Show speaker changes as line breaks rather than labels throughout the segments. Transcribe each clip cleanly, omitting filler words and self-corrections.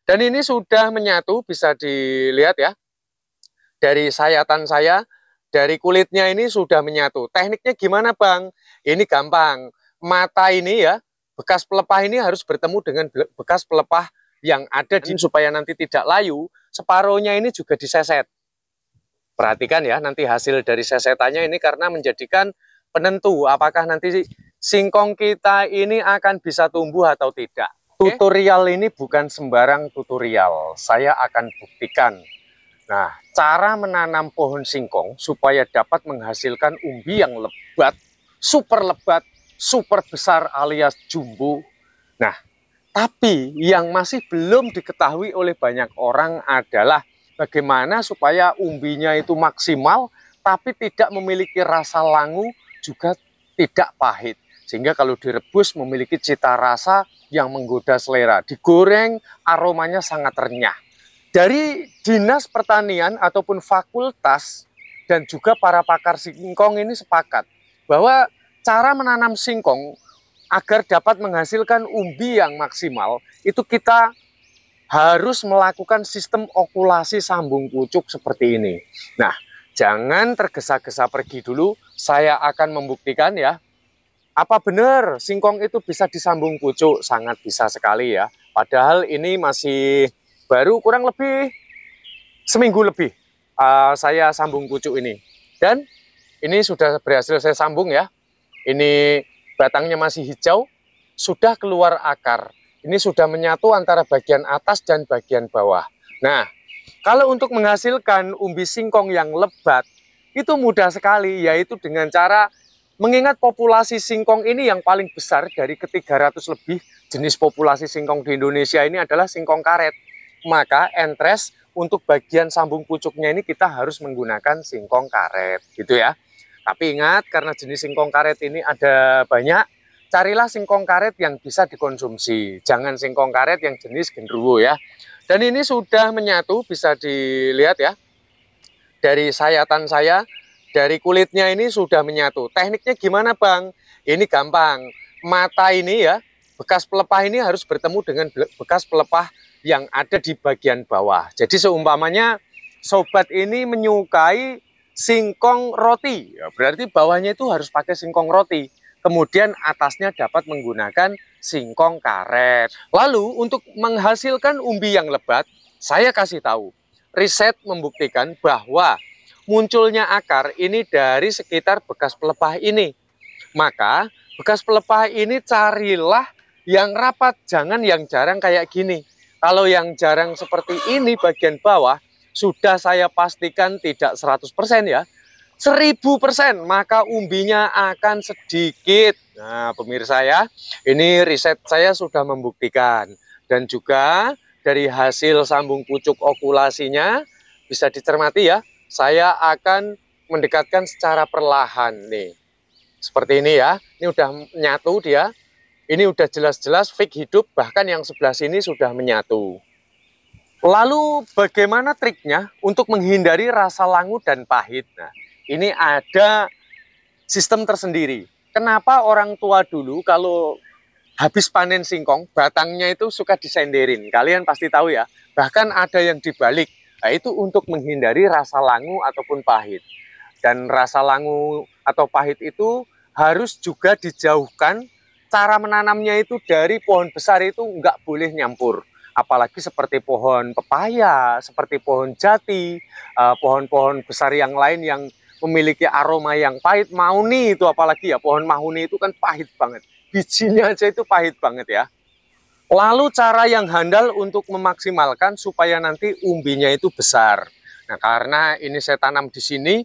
Dan ini sudah menyatu, bisa dilihat ya. Dari sayatan saya, dari kulitnya ini sudah menyatu. Tekniknya gimana Bang? Ini gampang. Mata ini ya, bekas pelepah ini harus bertemu dengan bekas pelepah yang ada di supaya nanti tidak layu. Separuhnya ini juga diseset. Perhatikan ya, nanti hasil dari sesetannya ini karena menjadikan penentu apakah nanti singkong kita ini akan bisa tumbuh atau tidak. Tutorial ini bukan sembarang tutorial, saya akan buktikan. Nah, cara menanam pohon singkong supaya dapat menghasilkan umbi yang lebat, super besar alias jumbo. Nah, tapi yang masih belum diketahui oleh banyak orang adalah bagaimana supaya umbinya itu maksimal, tapi tidak memiliki rasa langu, juga tidak pahit. Sehingga kalau direbus memiliki cita rasa yang menggoda selera. Digoreng aromanya sangat renyah. Dari Dinas Pertanian ataupun fakultas dan juga para pakar singkong ini sepakat bahwa cara menanam singkong agar dapat menghasilkan umbi yang maksimal, itu kita harus melakukan sistem okulasi sambung pucuk seperti ini. Nah, jangan tergesa-gesa pergi dulu, saya akan membuktikan ya. Apa benar singkong itu bisa disambung pucuk? Sangat bisa sekali ya. Padahal ini masih baru kurang lebih seminggu lebih saya sambung pucuk ini. Dan ini sudah berhasil saya sambung ya. Ini batangnya masih hijau, sudah keluar akar. Ini sudah menyatu antara bagian atas dan bagian bawah. Nah, kalau untuk menghasilkan umbi singkong yang lebat, itu mudah sekali, yaitu dengan cara mengingat populasi singkong ini yang paling besar dari ke-300 lebih jenis populasi singkong di Indonesia ini adalah singkong karet. Maka entres untuk bagian sambung pucuknya ini kita harus menggunakan singkong karet, gitu ya. Tapi ingat, karena jenis singkong karet ini ada banyak, carilah singkong karet yang bisa dikonsumsi. Jangan singkong karet yang jenis genderuwo ya. Dan ini sudah menyatu, bisa dilihat ya. Dari sayatan saya, dari kulitnya ini sudah menyatu. Tekniknya gimana Bang? Ini gampang. Mata ini ya, bekas pelepah ini harus bertemu dengan bekas pelepah yang ada di bagian bawah. Jadi seumpamanya sobat ini menyukai singkong roti, ya, berarti bawahnya itu harus pakai singkong roti. Kemudian atasnya dapat menggunakan singkong karet. Lalu untuk menghasilkan umbi yang lebat, saya kasih tahu. Riset membuktikan bahwa munculnya akar ini dari sekitar bekas pelepah ini. Maka bekas pelepah ini carilah yang rapat, jangan yang jarang kayak gini. Kalau yang jarang seperti ini bagian bawah, sudah saya pastikan tidak 100% ya. 1000%, maka umbinya akan sedikit. Nah, pemirsa ya, ini riset saya sudah membuktikan. Dan juga dari hasil sambung pucuk okulasinya, bisa dicermati ya, saya akan mendekatkan secara perlahan nih. Seperti ini ya, ini udah nyatu dia. Ini udah jelas-jelas fake hidup, bahkan yang sebelah sini sudah menyatu. Lalu bagaimana triknya untuk menghindari rasa langu dan pahit? Nah, ini ada sistem tersendiri. Kenapa orang tua dulu kalau habis panen singkong, batangnya itu suka disenderin? Kalian pasti tahu ya. Bahkan ada yang dibalik. Nah, itu untuk menghindari rasa langu ataupun pahit. Dan rasa langu atau pahit itu harus juga dijauhkan. Cara menanamnya itu dari pohon besar itu nggak boleh nyampur. Apalagi seperti pohon pepaya, seperti pohon jati, pohon-pohon besar yang lain yang memiliki aroma yang pahit. Mahuni itu apalagi ya, pohon mahuni itu kan pahit banget. Bijinya aja itu pahit banget ya. Lalu cara yang handal untuk memaksimalkan supaya nanti umbinya itu besar. Nah, karena ini saya tanam di sini,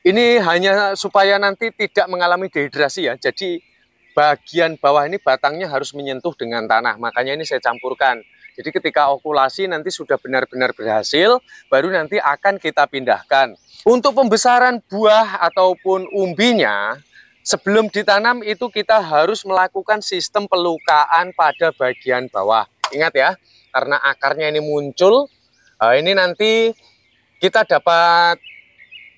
ini hanya supaya nanti tidak mengalami dehidrasi ya. Jadi bagian bawah ini batangnya harus menyentuh dengan tanah. Makanya ini saya campurkan. Jadi ketika okulasi nanti sudah benar-benar berhasil, baru nanti akan kita pindahkan. Untuk pembesaran buah ataupun umbinya, sebelum ditanam itu kita harus melakukan sistem pelukaan pada bagian bawah. Ingat ya, karena akarnya ini muncul, ini nanti kita dapat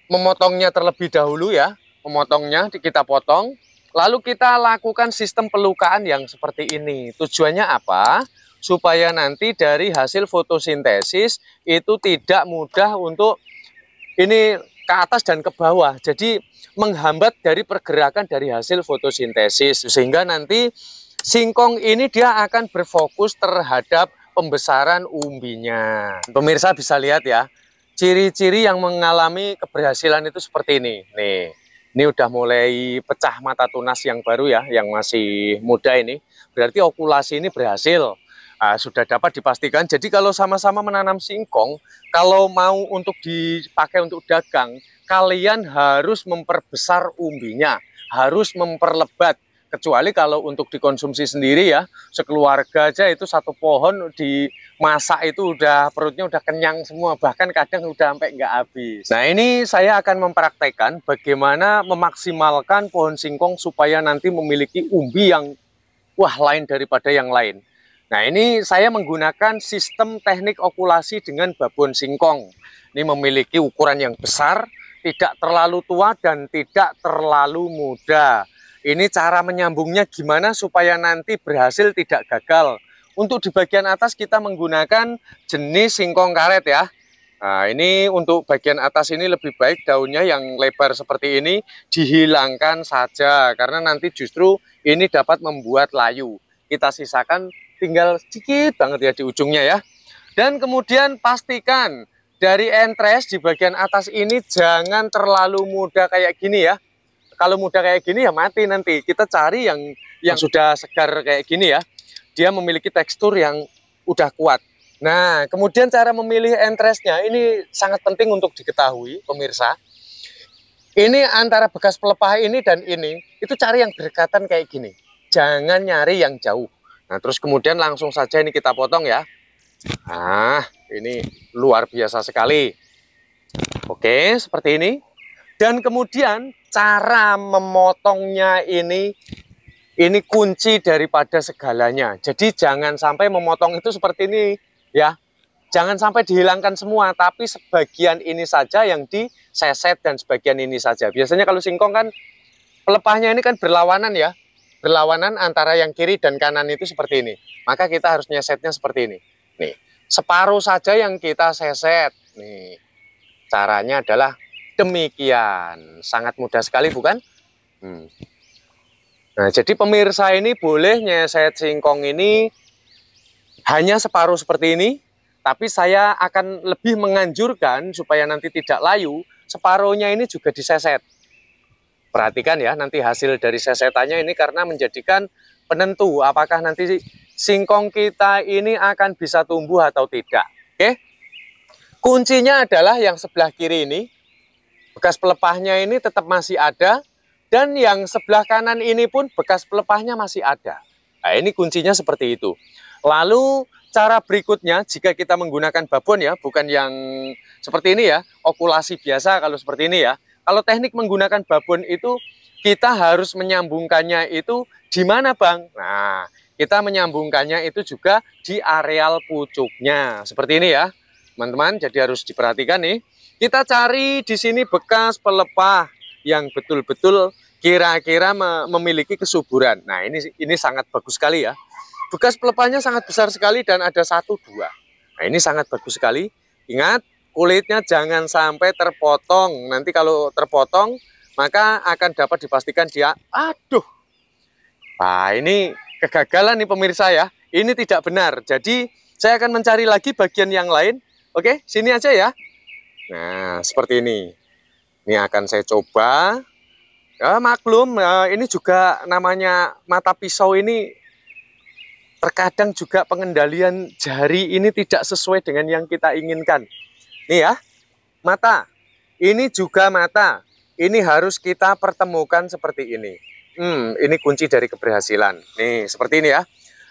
memotongnya terlebih dahulu ya. Memotongnya kita potong, lalu kita lakukan sistem pelukaan yang seperti ini. Tujuannya apa? supaya nanti dari hasil fotosintesis itu tidak mudah untuk ini ke atas dan ke bawah. Jadi menghambat dari pergerakan dari hasil fotosintesis. Sehingga nanti singkong ini dia akan berfokus terhadap pembesaran umbinya. Pemirsa bisa lihat ya, ciri-ciri yang mengalami keberhasilan itu seperti ini. Nih, ini udah mulai pecah mata tunas yang baru ya, yang masih muda ini. Berarti okulasi ini berhasil. Sudah dapat dipastikan. Jadi kalau sama-sama menanam singkong, kalau mau untuk dipakai untuk dagang, kalian harus memperbesar umbinya, harus memperlebat. Kecuali kalau untuk dikonsumsi sendiri ya, sekeluarga aja itu satu pohon dimasak itu udah perutnya udah kenyang semua, bahkan kadang udah sampai nggak habis. Nah ini saya akan mempraktekkan bagaimana memaksimalkan pohon singkong supaya nanti memiliki umbi yang lain daripada yang lain. Nah ini saya menggunakan sistem teknik okulasi dengan babon singkong. Ini memiliki ukuran yang besar, tidak terlalu tua dan tidak terlalu muda. Ini cara menyambungnya gimana supaya nanti berhasil tidak gagal. Untuk di bagian atas kita menggunakan jenis singkong karet ya. Nah ini untuk bagian atas ini lebih baik daunnya yang lebar seperti ini dihilangkan saja. Karena nanti justru ini dapat membuat layu. Kita sisakan tinggal sedikit banget ya di ujungnya ya. Dan kemudian pastikan dari entres di bagian atas ini jangan terlalu muda kayak gini ya. Kalau muda kayak gini ya mati nanti. Kita cari yang sudah segar kayak gini ya. Dia memiliki tekstur yang udah kuat. Nah, kemudian cara memilih entresnya ini sangat penting untuk diketahui, pemirsa. Ini antara bekas pelepah ini dan ini, itu cari yang berdekatan kayak gini. Jangan nyari yang jauh. Nah, terus kemudian langsung saja ini kita potong ya. Nah, ini luar biasa sekali. Oke, seperti ini. Dan kemudian cara memotongnya ini kunci daripada segalanya. Jadi jangan sampai memotong itu seperti ini ya. Jangan sampai dihilangkan semua, tapi sebagian ini saja yang diseset dan sebagian ini saja. Biasanya kalau singkong kan pelepahnya ini kan berlawanan ya. Berlawanan antara yang kiri dan kanan itu seperti ini. Maka kita harus nyesetnya seperti ini. Nih, separuh saja yang kita seset. Nih, caranya adalah demikian. Sangat mudah sekali bukan? Nah, jadi pemirsa ini boleh nyeset singkong ini hanya separuh seperti ini. Tapi saya akan lebih menganjurkan supaya nanti tidak layu, separuhnya ini juga diseset. Perhatikan ya, nanti hasil dari sesetannya ini karena menjadikan penentu apakah nanti singkong kita ini akan bisa tumbuh atau tidak. Oke? Kuncinya adalah yang sebelah kiri ini. Bekas pelepahnya ini tetap masih ada, dan yang sebelah kanan ini pun bekas pelepahnya masih ada. Nah, ini kuncinya seperti itu. Lalu cara berikutnya, jika kita menggunakan babon ya, bukan yang seperti ini ya, okulasi biasa kalau seperti ini ya. Kalau teknik menggunakan babon itu, kita harus menyambungkannya itu di mana Bang? Nah, kita menyambungkannya itu juga di areal pucuknya. Seperti ini ya, teman-teman, jadi harus diperhatikan nih. Kita cari di sini bekas pelepah yang betul-betul kira-kira memiliki kesuburan. Nah, ini sangat bagus sekali ya. Bekas pelepahnya sangat besar sekali dan ada 1, 2. Nah, ini sangat bagus sekali. Ingat, kulitnya jangan sampai terpotong. Nanti kalau terpotong, maka akan dapat dipastikan dia, aduh. Nah, ini kegagalan nih pemirsa ya. Ini tidak benar. Jadi, saya akan mencari lagi bagian yang lain. Oke, sini aja ya. Nah, seperti ini. Ini akan saya coba. Ya, maklum, ini juga namanya mata pisau ini terkadang juga pengendalian jari ini tidak sesuai dengan yang kita inginkan. Nih ya, mata. Ini juga mata. Ini harus kita pertemukan seperti ini. Ini kunci dari keberhasilan. Nih, seperti ini ya.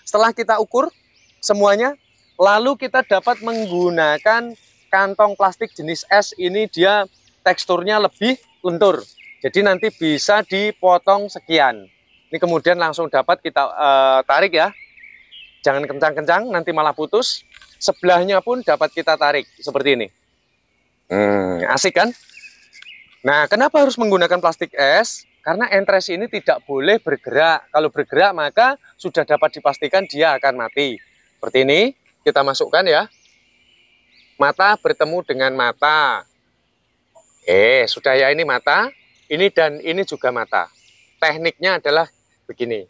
Setelah kita ukur semuanya, lalu kita dapat menggunakan kantong plastik jenis S. Ini dia teksturnya lebih lentur. Jadi nanti bisa dipotong sekian. Ini kemudian langsung dapat kita tarik ya. Jangan kencang-kencang, nanti malah putus. Sebelahnya pun dapat kita tarik seperti ini. Asik kan? Nah, kenapa harus menggunakan plastik es? Karena entres ini tidak boleh bergerak. Kalau bergerak maka sudah dapat dipastikan dia akan mati. Seperti ini, kita masukkan ya. Mata bertemu dengan mata. Sudah ya, ini mata, ini dan ini juga mata. Tekniknya adalah begini.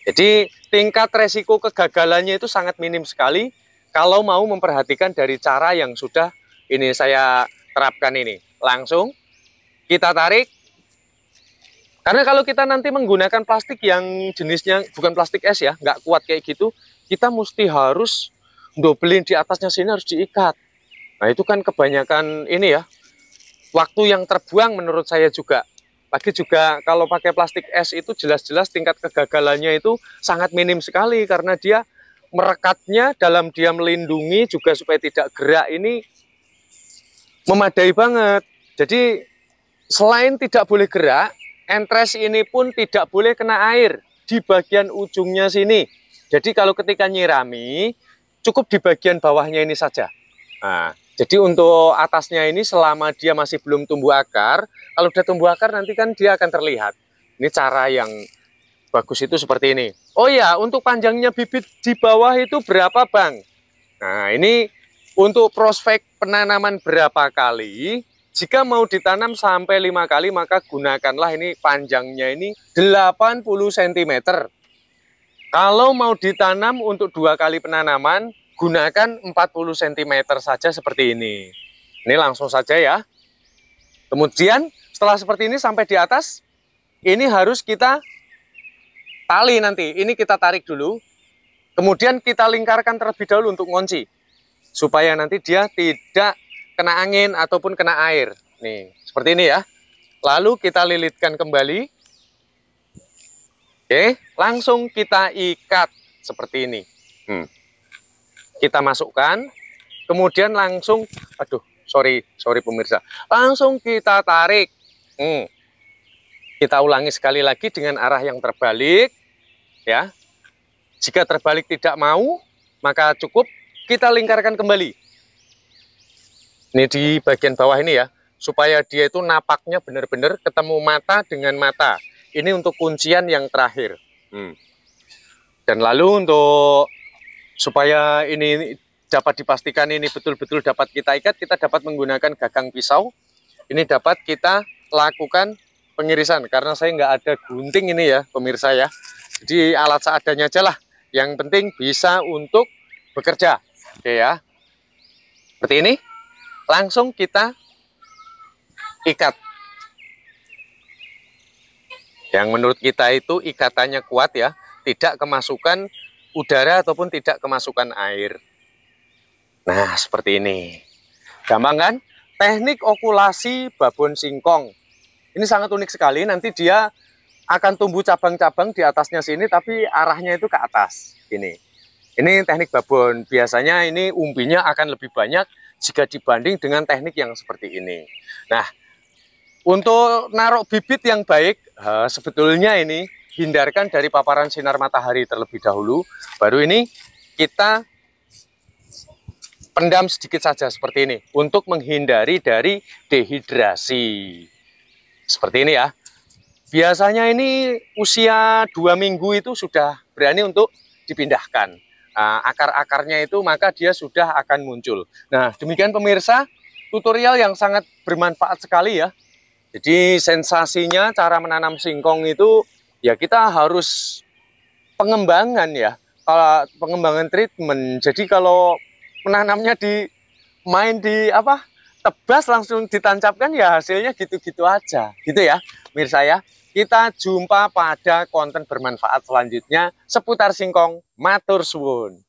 Jadi tingkat resiko kegagalannya itu sangat minim sekali kalau mau memperhatikan dari cara yang sudah ini saya terapkan ini. Langsung kita tarik. Karena kalau kita nanti menggunakan plastik yang jenisnya bukan plastik es ya, nggak kuat kayak gitu, kita mesti harus dobelin di atasnya sini, harus diikat. Nah itu kan kebanyakan ini ya, waktu yang terbuang menurut saya juga. Lagi juga kalau pakai plastik es itu jelas-jelas tingkat kegagalannya itu sangat minim sekali, karena dia merekatnya dalam dia melindungi juga supaya tidak gerak ini memadai banget. Jadi selain tidak boleh gerak, entres ini pun tidak boleh kena air di bagian ujungnya sini. Jadi kalau ketika nyirami, cukup di bagian bawahnya ini saja. Nah, jadi untuk atasnya ini selama dia masih belum tumbuh akar, kalau udah tumbuh akar nanti kan dia akan terlihat. Ini cara yang bagus itu seperti ini. Oh ya, untuk panjangnya bibit di bawah itu berapa Bang? Nah ini untuk prospek penanaman berapa kali. Jika mau ditanam sampai 5 kali, maka gunakanlah ini panjangnya ini 80 cm. Kalau mau ditanam untuk 2 kali penanaman, gunakan 40 cm saja seperti ini. Ini langsung saja ya. Kemudian setelah seperti ini sampai di atas, ini harus kita tali nanti. Ini kita tarik dulu. Kemudian kita lingkarkan terlebih dahulu untuk ngunci. Supaya nanti dia tidak kena angin ataupun kena air. Nih, seperti ini ya. Lalu kita lilitkan kembali. Oke, langsung kita ikat seperti ini. Kita masukkan, kemudian langsung, sorry pemirsa, langsung kita tarik. Kita ulangi sekali lagi dengan arah yang terbalik, ya. Jika terbalik tidak mau, maka cukup kita lingkarkan kembali. Ini di bagian bawah ini ya, supaya dia itu napaknya benar-benar ketemu mata dengan mata. Ini untuk kuncian yang terakhir. Dan lalu untuk supaya ini dapat dipastikan ini betul-betul dapat kita ikat, kita dapat menggunakan gagang pisau. Ini dapat kita lakukan pengirisan, karena saya nggak ada gunting ini ya pemirsa ya. Jadi alat seadanya aja lah. Yang penting bisa untuk bekerja. Oke ya. Seperti ini. Langsung kita ikat. Yang menurut kita itu ikatannya kuat ya. Tidak kemasukan udara ataupun tidak kemasukan air. Nah, seperti ini. Gampang kan? Teknik okulasi babon singkong. Ini sangat unik sekali. Nanti dia akan tumbuh cabang-cabang di atasnya sini, tapi arahnya itu ke atas. Ini teknik babon. Biasanya ini umbinya akan lebih banyak jika dibanding dengan teknik yang seperti ini. Nah, untuk naruh bibit yang baik, sebetulnya ini hindarkan dari paparan sinar matahari terlebih dahulu. Baru ini kita pendam sedikit saja seperti ini untuk menghindari dari dehidrasi. Seperti ini ya. Biasanya ini usia 2 minggu itu sudah berani untuk dipindahkan. Akar-akarnya itu maka dia sudah akan muncul. Nah, demikian pemirsa, tutorial yang sangat bermanfaat sekali ya. Jadi sensasinya cara menanam singkong itu ya kita harus pengembangan ya. Kalau pengembangan treatment. Jadi kalau menanamnya main di tebas langsung ditancapkan ya hasilnya gitu-gitu aja. Gitu ya, pemirsa ya. Kita jumpa pada konten bermanfaat selanjutnya seputar singkong. Matur suwun.